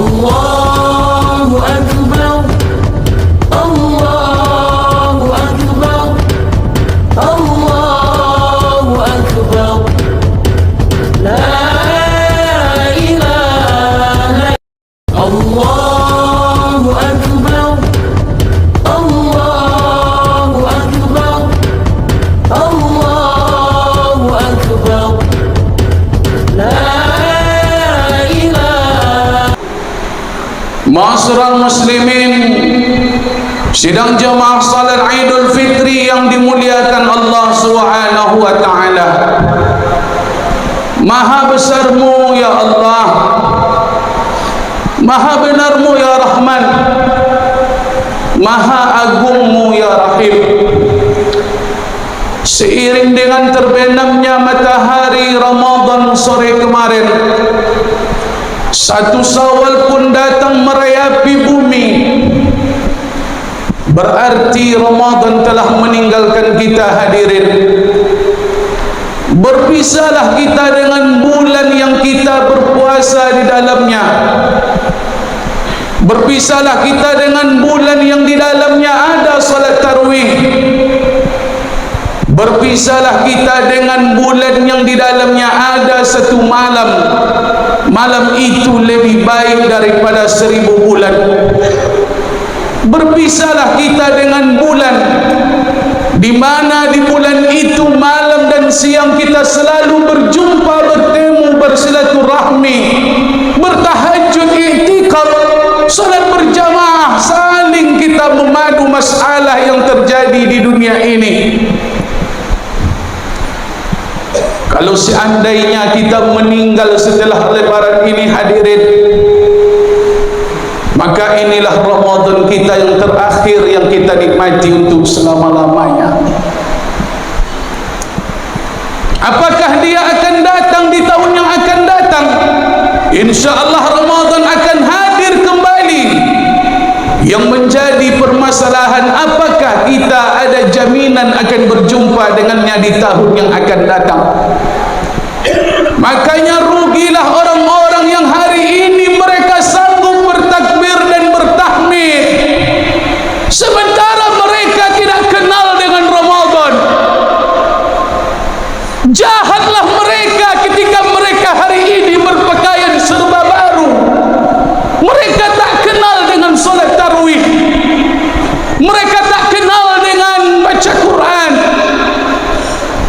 Allahu Akbar, Allahu Akbar, Allahu Akbar, la ilaha Allahu Akbar, Allahu Akbar, Allahu Akbar, la ilaha. Ma'asyiral muslimin, sidang jemaah salat Idul Fitri yang dimuliakan Allah Subhanahu wa taala. Maha besarmu ya Allah, maha benarmu ya Rahman, maha agungmu ya Rahim. Seiring dengan terbenamnya matahari Ramadan sore kemarin, 1 Syawal pun datang merayapi bumi. Berarti Ramadan telah meninggalkan kita hadirin. Berpisahlah kita dengan bulan yang kita berpuasa di dalamnya. Berpisahlah kita dengan bulan yang di dalamnya ada salat tarawih. Berpisahlah kita dengan bulan yang di dalamnya ada satu malam. Malam itu lebih baik daripada 1000 bulan. Berpisahlah kita dengan bulan di mana di bulan itu malam dan siang kita selalu berjumpa, bertemu, bersilaturahmi, bertahajud, i'tikaf, salat berjamaah, saling kita memadu masalah yang terjadi di dunia ini. Kalau seandainya kita meninggal setelah lebaran ini hadirin, maka inilah Ramadan kita yang terakhir yang kita nikmati untuk selama-lamanya. Apakah dia akan datang di tahun yang akan datang? InsyaAllah Ramadan akan hadir kembali. Yang menjadi permasalahan, apakah kita ada jaminan akan berjumpa dengannya di tahun yang akan datang? Makanya rugilah orang-orang yang hari ini mereka sanggup bertakbir dan bertahmid, sementara mereka tidak kenal dengan Ramadan. Jahatlah mereka ketika mereka hari ini berpakaian serba baru. Mereka tak kenal dengan solat tarawih. Mereka tak kenal dengan baca Quran.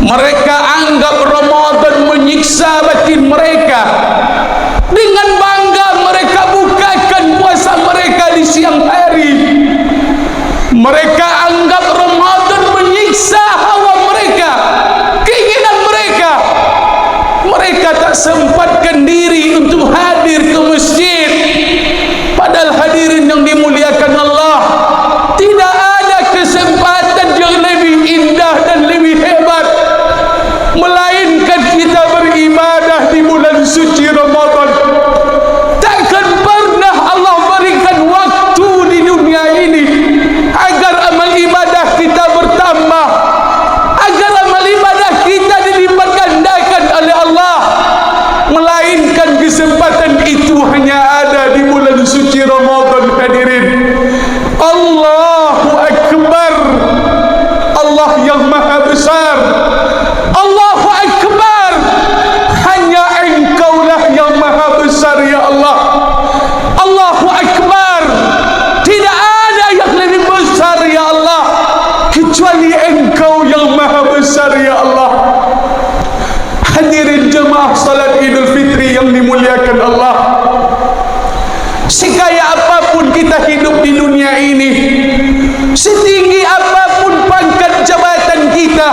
Mereka anggap Ramadan menyiksa batin mereka. Dengan bangga mereka bukakan puasa mereka di siang hari. Mereka anggap Ramadan menyiksa hawa mereka, keinginan mereka. Mereka tak sempatkan diri untuk hadir ke masjid. Padahal hadirin yang dimuliakan Allah, tidak ada kesempatan yang lebih indah dan lebih hebat melainkan kita beribadah di bulan suci Ramadan. Takkan pernah Allah berikan waktu di dunia ini agar amal ibadah kita bertambah, agar amal ibadah kita dilipat gandakan oleh Allah, melainkan kesempatan itu hanya ada di bulan suci Ramadan hadirin. Allahu Akbar, Allah yang maha besar. Allahu Akbar, hanya Engkaulah yang maha besar ya Allah. Allahu Akbar, tidak ada yang lebih besar ya Allah kecuali Engkau yang maha besar ya Allah. Hadirin jemaah salat Idul Fitri yang dimuliakan Allah, sekaya apapun kita hidup di dunia ini, setinggi apapun pangkat jabatan kita,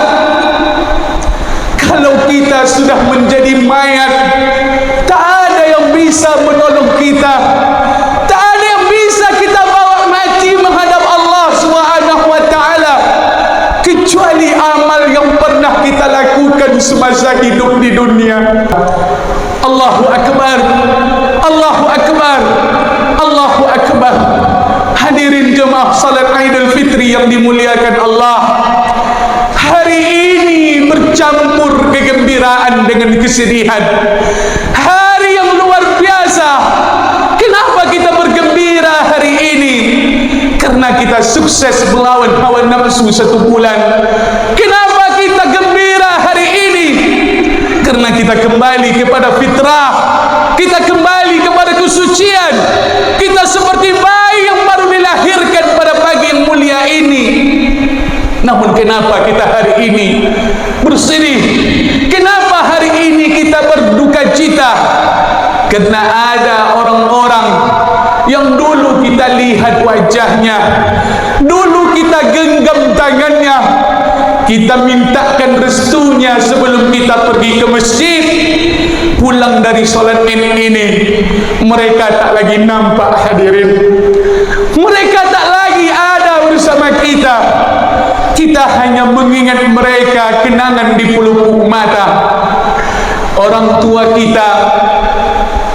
kalau kita sudah menjadi mayat, tak ada yang bisa menolong kita, tak ada yang bisa kita bawa mati menghadap Allah Subhanahu wa taala kecuali amal yang pernah kita lakukan semasa hidup di dunia. Allahu Akbar, Allahu Akbar, Allahu Akbar. Hadirin jemaah salat Idul Fitri yang dimuliakan Allah, hari ini bercampur kegembiraan dengan kesedihan. Hari yang luar biasa. Kenapa sukses melawan hawa nafsu 1 bulan. Kenapa kita gembira hari ini? Karena kita kembali kepada fitrah, kita kembali kepada kesucian. Kita seperti bayi yang baru dilahirkan pada pagi yang mulia ini. Namun kenapa kita hari ini bersedih? Kenapa hari ini kita berduka cita? Karena ada orang-orang yang dulu kita lihat wajahnya, dulu kita genggam tangannya, kita mintakan restunya sebelum kita pergi ke masjid. Pulang dari solat ini, mereka tak lagi nampak, hadirin. Mereka tak lagi ada bersama kita. Kita hanya mengingat mereka kenangan di pelupuk mata. Orang tua kita,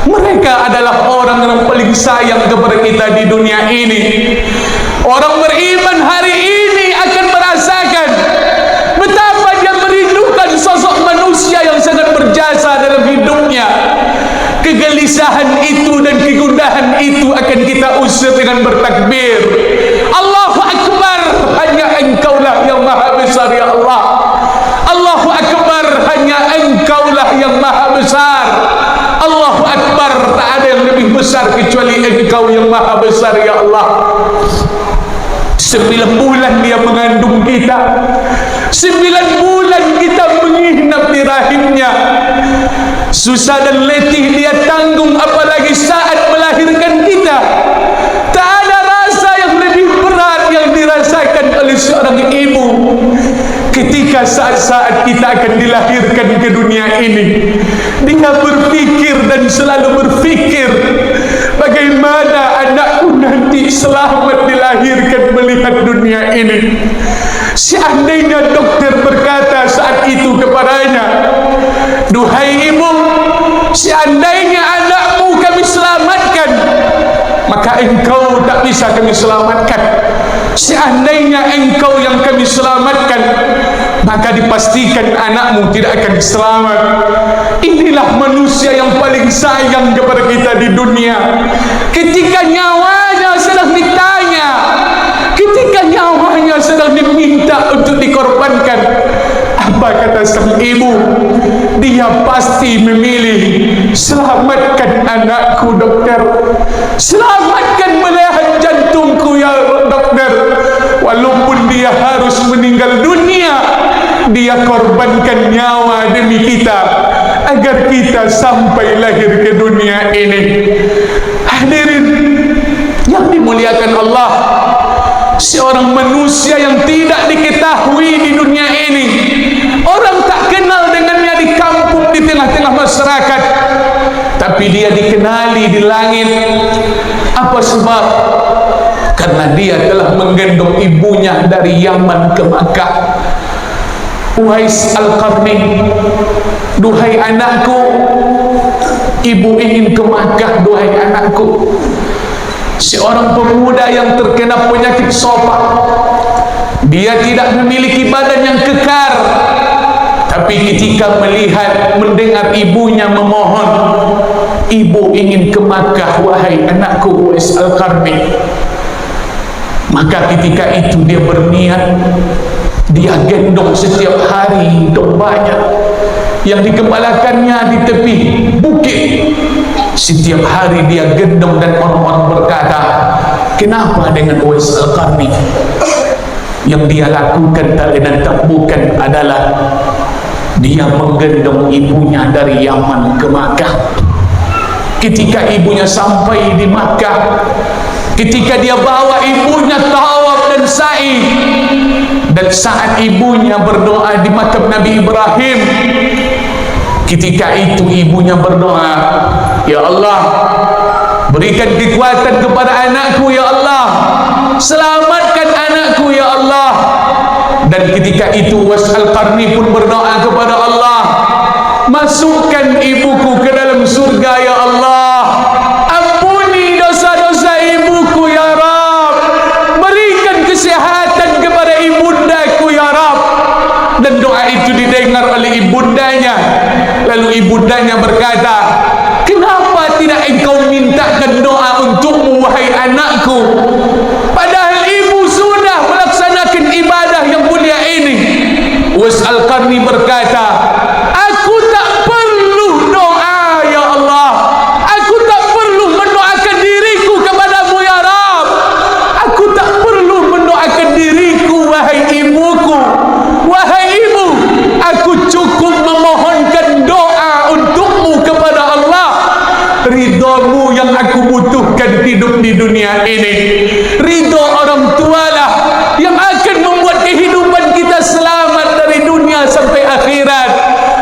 mereka adalah orang yang paling sayang kepada kita di dunia ini. Orang beriman hari ini akan merasakan betapa dia merindukan sosok manusia yang sangat berjasa dalam hidupnya. Kegelisahan itu dan kegundahan itu akan kita usir dengan bertakbir. Allahu Akbar, hanya Engkaulah yang maha besar ya Allah. Allahu Akbar, hanya Engkaulah yang maha besar. Allahu Akbar, tak ada yang lebih besar kecuali Engkau yang maha besar ya Allah. 9 bulan dia mengandung kita, 9 bulan kita menginap di rahimnya. Susah dan letih dia tanggung, apalagi saat melahirkan kita. Tak ada rasa yang lebih berat yang dirasakan oleh seorang ibu ketika saat-saat kita akan dilahirkan ke dunia ini. Dia berfikir dan selalu berfikir, bagaimana anakku nanti selamat dilahirkan melihat dunia ini. Seandainya dokter berkata saat itu kepadanya, duhai ibu, seandainya anakmu kami selamatkan, maka engkau tak bisa kami selamatkan. Seandainya engkau yang kami selamatkan, maka dipastikan anakmu tidak akan selamat. Inilah manusia yang paling sayang kepada kita di dunia. Ketika nyawanya sedang ditanya, ketika nyawanya sedang diminta untuk dikorbankan, apa kata sang ibu? Dia pasti memilih, selamatkan anakku dokter, selamatkan belahan jantungku ya dokter. Walaupun dia harus meninggal dunia, dia korbankan nyawa demi kita agar kita sampai lahir ke dunia ini. Hadirin yang dimuliakan Allah, seorang manusia yang tidak diketahui di dunia ini, orang tak kenal dengannya di kampung, di tengah-tengah masyarakat, tapi dia dikenali di langit. Apa sebab? Karena dia telah menggendong ibunya dari Yaman ke Makkah. Uwais Al-Qarni, duhai anakku, ibu ingin ke Makkah, duhai anakku. Seorang pemuda yang terkena penyakit sopak, dia tidak memiliki badan yang kekar, tapi ketika mendengar ibunya memohon, ibu ingin ke Makkah, wahai anakku Uwais Al-Qarni, maka ketika itu dia berniat, dia gendong setiap hari dombanya yang dikembalakannya di tepi bukit. Setiap hari dia gendong dan orang-orang berkata, kenapa dengan Uwais Al-Qarni? Yang dia lakukan tak lain dan tak bukan adalah dia menggendong ibunya dari Yaman ke Makkah. Ketika ibunya sampai di Makkah, ketika dia bawa ibunya tawaf dan sa'i, dan saat ibunya berdoa di makam Nabi Ibrahim, ketika itu ibunya berdoa, ya Allah, berikan kekuatan kepada anakku ya Allah, selamatkan anakku ya Allah. Dan ketika itu Uwais Al-Qarni pun berdoa kepada Allah, masukkan ibuku ke dalam surga ya Allah, ampuni dosa-dosa ibuku ya Rabb, berikan kesehatan kepada ibundaku ya Rabb. Dan doa itu didengar oleh ibundanya. Lalu ibundanya berkata, kenapa tidak engkau mintakan doa untukmu wahai anakku? Padahal ibu sudah membutuhkan hidup di dunia ini. Ridho orang tualah yang akan membuat kehidupan kita selamat dari dunia sampai akhirat.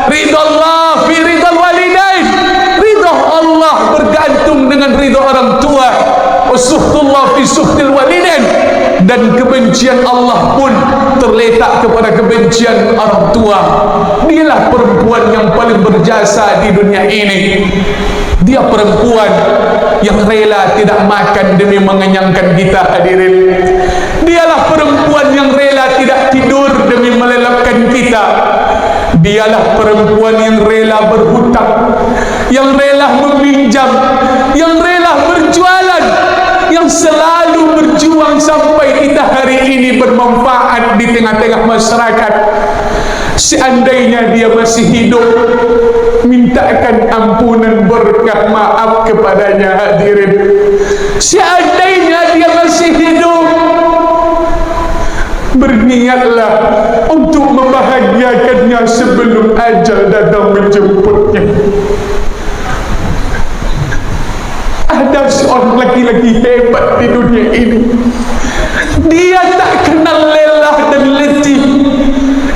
Ridho Allah fi ridho walidain. Ridho Allah bergantung dengan ridho orang tua. Wasuhtullah fi suhtil walidain. Dan kebencian Allah pun terletak kepada kebencian orang tua. Dialah perempuan yang paling berjasa di dunia ini. Dia perempuan yang rela tidak makan demi mengenyangkan kita, hadirin. Dialah perempuan yang rela tidak tidur demi melelapkan kita. Dialah perempuan yang rela berhutang, yang rela meminjam, yang rela berjualan, yang selalu berjuang sampai kita hari ini bermanfaat di tengah-tengah masyarakat. Seandainya dia masih hidup, mintakan ampunan berkah maaf kepadanya, hadirin. Seandainya dia masih hidup, berniatlah untuk membahagiakannya sebelum ajal datang menjemputnya. Ada seorang laki-laki hebat di dunia ini. Dia tak kenal lelah dan letih.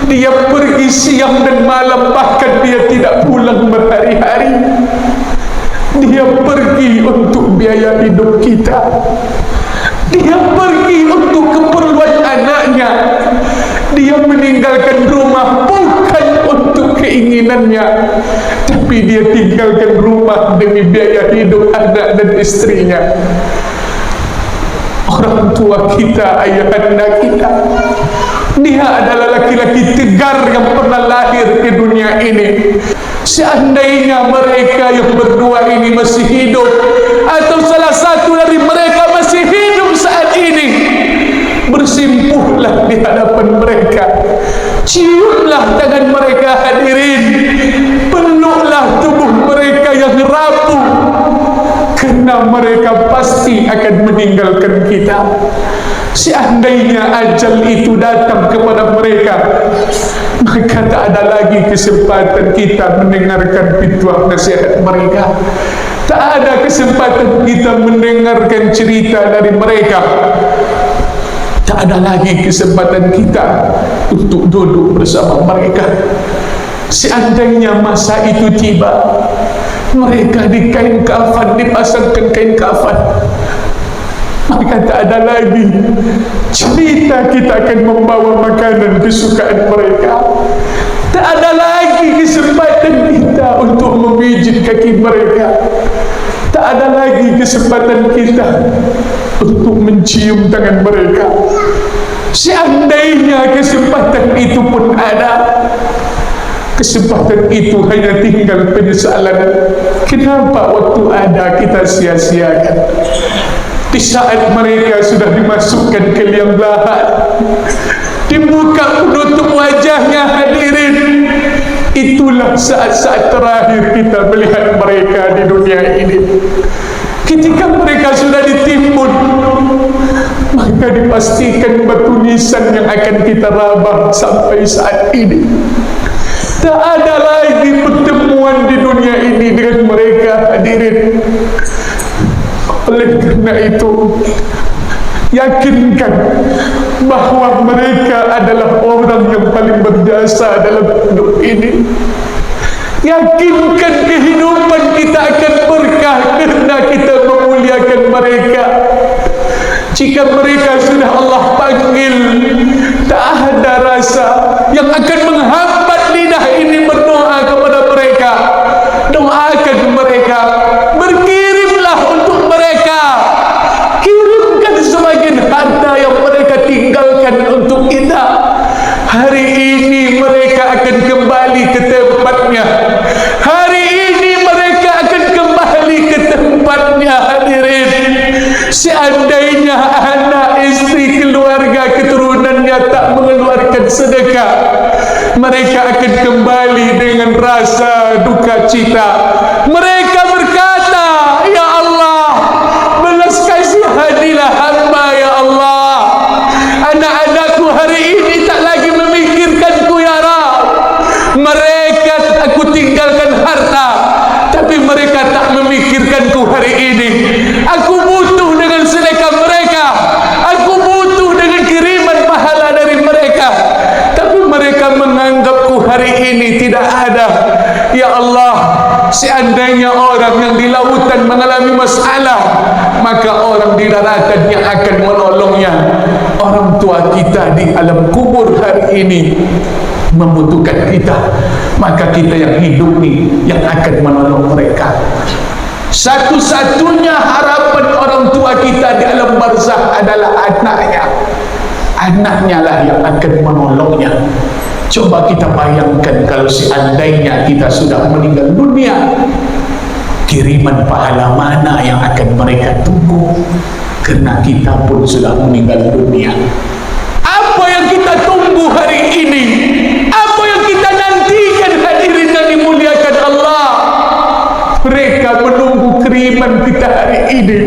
Dia pergi siang dan malam, bahkan dia tidak pulang berhari-hari. Dia pergi untuk biaya hidup kita. Dia pergi untuk keperluan anaknya. Dia meninggalkan rumah bukan untuk keinginannya, tapi dia tinggalkan rumah demi biaya hidup anak dan istrinya. Orang tua kita, ayah anda kita, dia adalah laki-laki tegar yang pernah lahir ke dunia ini. Seandainya mereka yang berdua ini masih hidup, atau salah satu dari mereka masih hidup saat ini, bersimpuhlah di hadapan mereka, ciumlah tangan mereka, hadirin, peluklah tubuh mereka yang rapuh, karena mereka pasti akan meninggalkan kita. Seandainya ajal itu datang kepada mereka, maka tak ada lagi kesempatan kita mendengarkan pituah nasihat mereka. Tak ada kesempatan kita mendengarkan cerita dari mereka. Tak ada lagi kesempatan kita untuk duduk bersama mereka. Seandainya masa itu tiba, mereka di kain kafan, dipasangkan kain kafan, maka tak ada lagi cerita kita akan membawa makanan kesukaan mereka. Tak ada lagi kesempatan kita untuk memijit kaki mereka. Tak ada lagi kesempatan kita untuk mencium tangan mereka. Seandainya kesempatan itu pun ada, kesempatan itu hanya tinggal penyesalan. Kenapa waktu ada kita sia-siakan? Di saat mereka sudah dimasukkan ke liang lahat, dibuka penutup wajahnya, hadirin, itulah saat-saat terakhir kita melihat mereka di dunia ini. Ketika mereka sudah ditimbun, maka dipastikan batu nisan yang akan kita rabah sampai saat ini. Tak ada lagi pertemuan di dunia ini dengan mereka, hadirin. Oleh kerana itu, yakinkan bahawa mereka adalah orang yang paling berjasa dalam hidup ini. Yakinkan kehidupan kita akan berkah kerana kita memuliakan mereka. Jika mereka sudah Allah panggil, tak ada rasa yang akan menghambat lidah ini berdoa kepada mereka. Doakan mereka, berkirimlah untuk mereka, kirimkan sebagian harta yang mereka tinggalkan untuk kita. Hari ini mereka akan kembali ke tempatnya. Hari ini mereka akan kembali ke tempatnya, hadirin. Seandainya anak, istri, keluarga, keturunannya tak mengeluarkan sedekah, mereka akan kembali dengan rasa duka cita. Mereka berkata, ya Allah, belas kasihanilah hamba, ya Allah. Anak-anakku hari ini tak lagi memikirkanku, ya Rabb. Mereka aku tinggalkan harta, tapi mereka tak memikirkanku hari ini. seandainya orang yang di lautan mengalami masalah, maka orang di daratan yang akan menolongnya. Orang tua kita di alam kubur hari ini membutuhkan kita, maka kita yang hidup ni yang akan menolong mereka. Satu-satunya harapan orang tua kita di alam barzakh adalah anaknya. Anaknya lah yang akan menolongnya. Coba kita bayangkan kalau seandainya kita sudah meninggal dunia, kiriman pahala mana yang akan mereka tunggu kerana kita pun sudah meninggal dunia. Apa yang kita tunggu hari ini? Apa yang kita nantikan hadirin yang dimuliakan Allah? Mereka menunggu kiriman kita hari ini.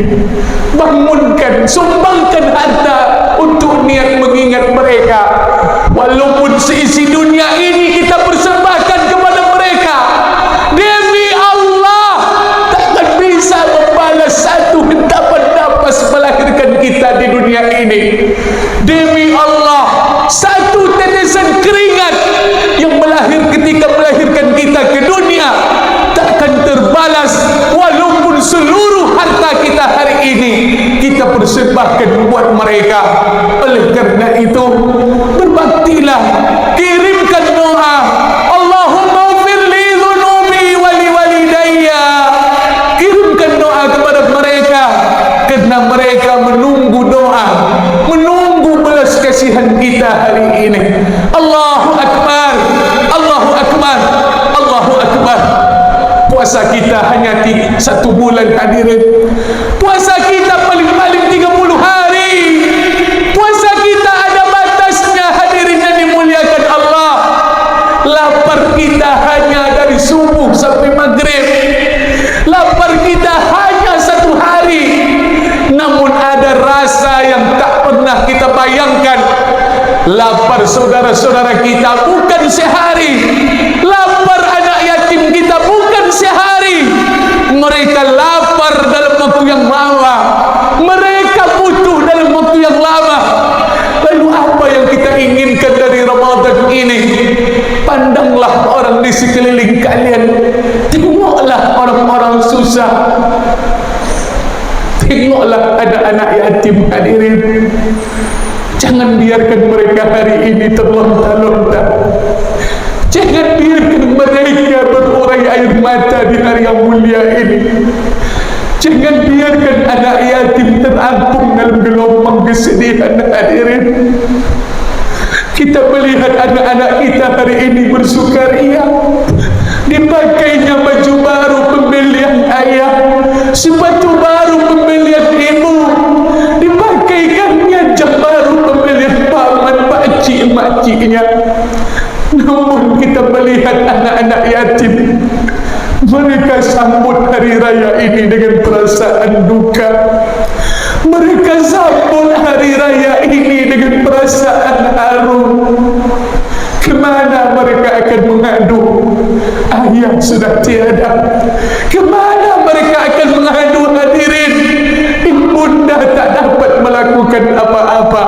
Bangunkan, sumbangkan harta untuk niat mengingat mereka. Walaupun seisi dunia ini kita persembahkan kepada mereka, demi Allah takkan bisa membalas satu hentapan nafas melahirkan kita di dunia ini. Demi Allah, satu tetesan keringat yang ketika melahirkan kita ke dunia takkan terbalas, walaupun seluruh harta kita hari ini kita persembahkan buat mereka. Oleh kerana itu, berbaktilah, kirimkan doa, Allahumma ufir li dhunubi wali walidayya. Kirimkan doa kepada mereka kerana mereka menunggu doa, menunggu belas kasihan kita hari ini. Allahu Akbar, Allahu Akbar, Allahu Akbar. Puasa kita hanya 1 bulan hadirin. Puasa kita paling-paling 30 hari. Puasa kita ada batasnya hadirin yang dimuliakan Allah. Lapar kita hanya dari subuh sampai maghrib. Lapar kita hanya 1 hari. Namun ada rasa yang tak pernah kita bayangkan. Lapar saudara-saudara kita bukan sehari. Lapar anak yatim kita bukan sehari. Mereka lapar dalam waktu yang lama. Mereka butuh dalam waktu yang lama. Lalu apa yang kita inginkan dari Ramadan ini? Pandanglah orang di sekeliling kalian. Tengoklah orang-orang susah. Tengoklah anak-anak yatim hadirin. Jangan biarkan mereka hari ini terlontar-lontar. Jangan biarkan mereka berurai air mata di hari yang mulia ini. Jangan biarkan anak yatim terapung dalam gelombang kesedihan hadirin. Kita melihat anak-anak kita hari ini bersukaria, dipakainya baju baru pembelian ayah, sepatu baru pembelian ibu, dipakaikannya jam baru pembelian paman, pakcik, makciknya. Namun kita melihat anak-anak yatim, mereka sambut hari raya ini dengan perasaan duka. Mereka sambut hari raya ini dengan perasaan haru. Kemana mereka akan mengadu? Ayah sudah tiada. Kemana mereka akan mengadu hadirin? Ibunda tak dapat melakukan apa-apa.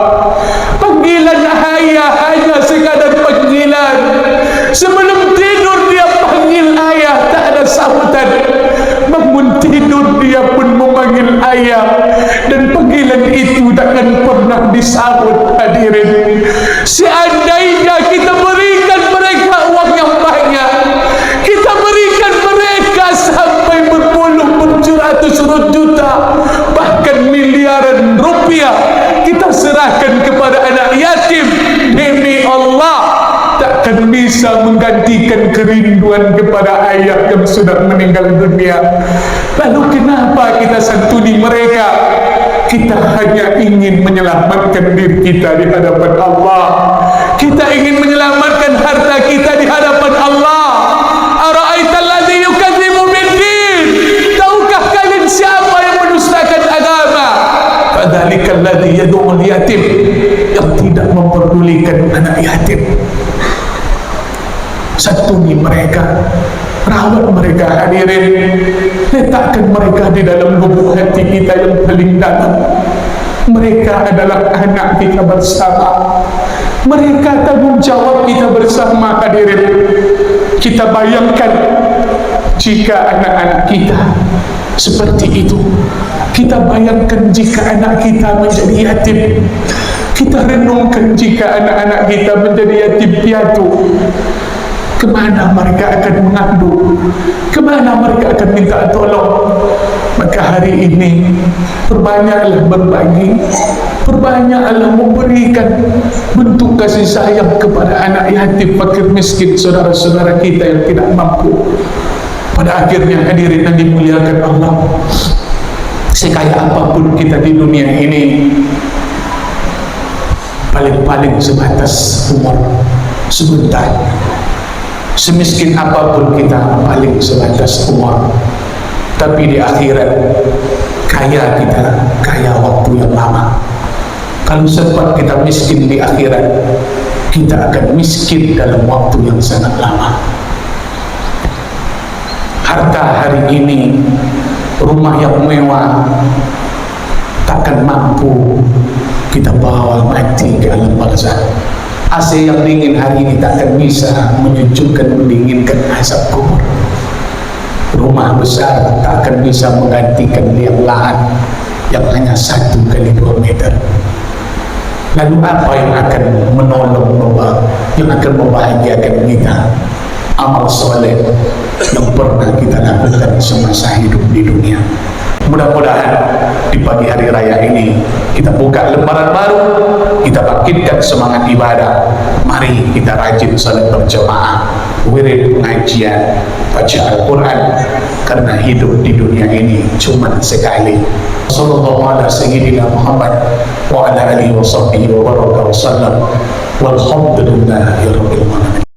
Panggilan ayah hanya sekadar panggilan. Sebelum tidur dia panggil ayah, tak ada sambutan. Bangun tidur dia pun memanggil ayah, dan panggilan itu takkan pernah disambut hadirin. Seandainya kita berikan mereka uang yang banyak, kita berikan mereka sampai berpuluh ratus juta, bahkan miliaran rupiah, kita serahkan kepada anak yatim, demi Allah takkan bisa menggantikan kerinduan kepada ayah yang sudah meninggal dunia. Lalu kenapa kita santuni mereka? Kita hanya ingin menyelamatkan diri kita di hadapan Allah. Kita ingin menyelamatkan harta kita di hadapan Allah. Ara'aital ladzi yukadzibu bid-din? Tahukah kalian siapa yang mendustakan agama? Fadzalikal ladzi yad'ul yatim, yang tidak memperdulikan anak yatim. Santuni mereka, rawat mereka hadirin. Letakkan mereka di dalam lubuk hati kita yang paling dalam. Mereka adalah anak kita bersama. Mereka tanggung jawab kita bersama, hadirin. Kita bayangkan jika anak-anak kita seperti itu. Kita bayangkan jika anak kita menjadi yatim. Kita renungkan jika anak-anak kita menjadi yatim piatu. Kemana mereka akan mengadu? Kemana mereka akan minta tolong? Maka hari ini perbanyaklah berbagi, perbanyaklah memberikan bentuk kasih sayang kepada anak yatim, fakir miskin, saudara-saudara kita yang tidak mampu. Pada akhirnya, hadirin yang dimuliakan Allah, sekaya apapun kita di dunia ini, paling-paling sebatas umur sebentar. Semiskin apapun kita, paling sebatas umur. Tapi di akhirat, kaya kita, kaya waktu yang lama. Kalau sempat kita miskin di akhirat, kita akan miskin dalam waktu yang sangat lama. Harta hari ini, rumah yang mewah, takkan mampu kita bawa mati ke alam barzakh. AC yang dingin hari ini takkan bisa menyejukkan, mendinginkan azab kubur. Rumah besar takkan bisa menggantikan liang lahat yang hanya 1 kali 2 meter. Lalu apa yang akan menolong, yang akan membahagiakan kita? Amal soleh yang pernah kita lakukan semasa hidup di dunia. Mudah-mudahan di pagi hari raya ini kita buka lembaran baru, kita bangkitkan semangat ibadah. Mari kita rajin salat berjamaah, wirid pengajian, baca Al-Quran, karena hidup di dunia ini cuma sekali. Sallallahu ala sayyidina Muhammad wa ala alihi wa sahbihi wa baraka wa sallam, walhamdulillahi rabbil alamin.